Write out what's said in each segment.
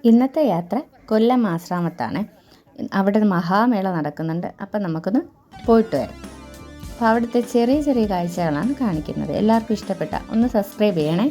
ഇന്നത്തെ യാത്ര കൊല്ലം ആശ്രാമത്താണ്. അവിടെ മഹാമേള നടക്കുന്നുണ്ട്. അപ്പം നമുക്കൊന്ന് പോയിട്ട് വരാം. അപ്പോൾ അവിടുത്തെ ചെറിയ ചെറിയ കാഴ്ചകളാണ് കാണിക്കുന്നത്. എല്ലാവർക്കും ഇഷ്ടപ്പെട്ട ഒന്ന് സബ്സ്ക്രൈബ് ചെയ്യണേ.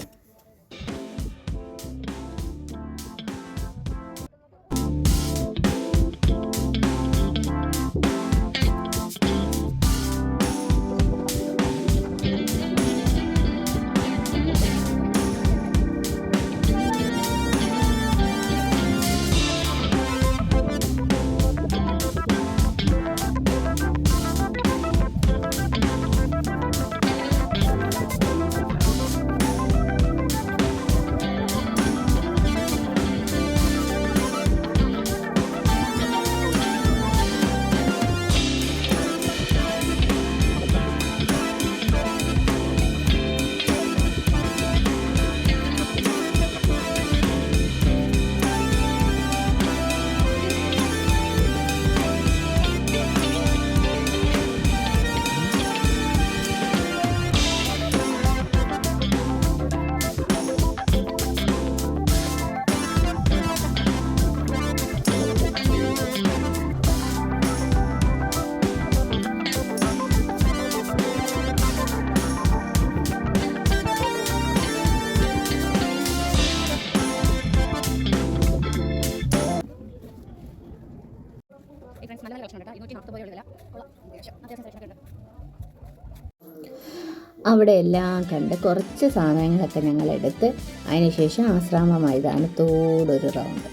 അവിടെ എല്ലാം കണ്ട് കുറച്ച് സാധനങ്ങളൊക്കെ ഞങ്ങൾ എടുത്ത് അതിനുശേഷം ആശ്രാമ മൈതാനത്തോടൊരു റൗണ്ട്.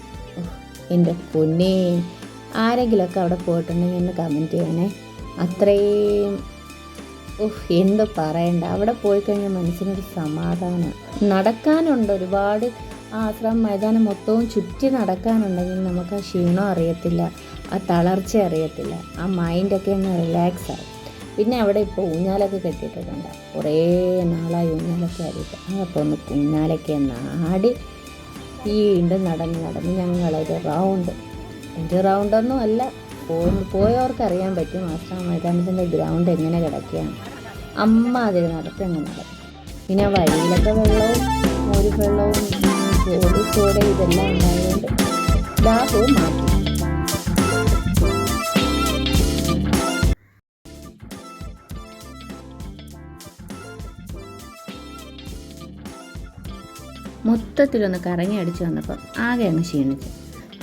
എൻ്റെ പൊന്നേ, ആരെങ്കിലുമൊക്കെ അവിടെ പോയിട്ടുണ്ടെങ്കിൽ ഒന്ന് കമൻറ്റ് ചെയ്യണേ. അത്രയും എന്ത് പറയണ്ട, അവിടെ പോയി കഴിഞ്ഞാൽ മനസ്സിനൊരു സമാധാനം. നടക്കാനുണ്ട് ഒരുപാട്. ആശ്രമ മൈതാനം മൊത്തവും ചുറ്റി നടക്കാനുണ്ടെങ്കിൽ നമുക്ക് ആ ക്ഷീണം അറിയത്തില്ല, ആ തളർച്ച അറിയത്തില്ല, ആ മൈൻഡൊക്കെ ഒന്ന് റിലാക്സ് ആവും. പിന്നെ അവിടെ ഇപ്പോൾ ഊഞ്ഞാലൊക്കെ കെട്ടിയിട്ടുണ്ട്. കുറേ നാളായി ഊഞ്ഞാലൊക്കെ ആയിട്ട്. അപ്പോൾ ഒന്ന് ഊഞ്ഞാലൊക്കെ നാടി വീണ്ടും നടന്ന് ഞങ്ങളൊരു റൗണ്ടൊന്നും അല്ല, പോയവർക്കറിയാൻ പറ്റും ആശ്രമ മൈതാനത്തിൻ്റെ ഗ്രൗണ്ട് എങ്ങനെ കിടക്കുകയാണ്. അതിൽ നടക്കും. പിന്നെ വഴിയിലൊക്കെ വെള്ളവും ഒരു വെള്ളവും സോഡ ഇതെല്ലാം ഉണ്ടായതുകൊണ്ട് ദാഹവും മാറ്റി. മൊത്തത്തിലൊന്ന് കറങ്ങി അടിച്ച് വന്നപ്പം ആകെ അങ്ങ് ക്ഷീണിച്ചു.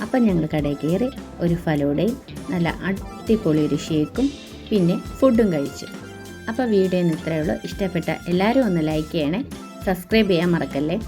അപ്പം ഞങ്ങൾ കടയിൽ കയറി ഒരു ഫലൂഡയും നല്ല അടിപൊളി ഒരു ഷേക്കും പിന്നെ ഫുഡും കഴിച്ചു. അപ്പോൾ വീഡിയോന്ന് ഇത്രയേ ഉള്ളൂ. ഇഷ്ടപ്പെട്ട എല്ലാവരും ഒന്ന് ലൈക്ക് ചെയ്യണേ, സബ്സ്ക്രൈബ് ചെയ്യാൻ മറക്കല്ലേ.